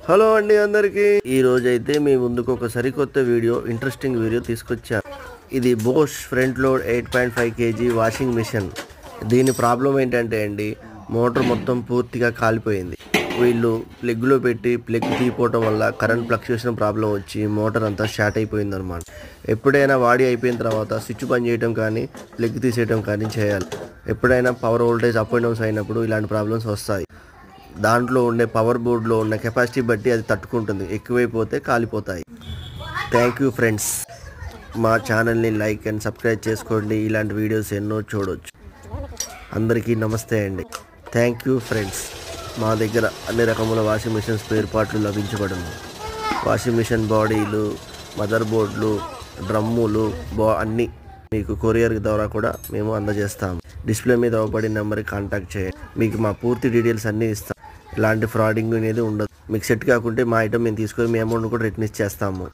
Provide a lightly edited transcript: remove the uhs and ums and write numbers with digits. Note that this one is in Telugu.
హలో అండి అందరికీ, ఈ రోజు అయితే మీ ముందుకు ఒక సరికొత్త వీడియో, ఇంట్రెస్టింగ్ వీడియో తీసుకొచ్చాను. ఇది Bosch front load 8.5 kg washing machine. దీని ప్రాబ్లం ఏంటంటే అండి, మోటార్ మొత్తం పూర్తిగా కాలిపోయింది. వీళ్ళు ప్లగ్లో పెట్టి ప్లగ్ తీపోవటం వల్ల కరెంట్ ఫ్లక్చుయేషన్ ప్రాబ్లం వచ్చి మోటార్ అంతా షార్ట్ అయిపోయింది అనమాట. ఎప్పుడైనా వాడి అయిపోయిన తర్వాత స్విచ్ బంద్ చేయడం కానీ ప్లగ్ తీసేయడం కానీ చేయాలి. ఎప్పుడైనా power voltage up and downs అయినప్పుడు ఇలాంటి ప్రాబ్లమ్స్ వస్తాయి. దాంట్లో ఉండే పవర్ బోర్డులో ఉన్న కెపాసిటీ బట్టి అది తట్టుకుంటుంది, ఎక్కువైపోతే కాలిపోతాయి. Thank you friends. మా ఛానల్ని లైక్ అండ్ సబ్స్క్రైబ్ చేసుకోండి, ఇలాంటి వీడియోస్ ఎన్నో చూడవచ్చు. అందరికీ నమస్తే అండి. Thank you friends. మా దగ్గర అన్ని రకముల వాషింగ్ మిషన్ స్పేర్ పార్ట్లు లభించబడును. వాషింగ్ మిషన్ బాడీలు, మదర్ బోర్డులు, డ్రమ్ములు అన్నీ మీకు కొరియర్ ద్వారా కూడా మేము అందజేస్తాము. డిస్ప్లే మీద అవపడిన నెంబర్కి కాంటాక్ట్ చేయండి, మీకు మా పూర్తి డీటెయిల్స్ అన్నీ ఇస్తాం. ఎలాంటి ఫ్రాడింగ్ అనేది ఉండదు. మీకు సెట్ కాకుంటే మా ఐటమ్ మేము తీసుకొని మీ అమౌంట్ కూడా రిటర్న్ ఇచ్చేస్తాము.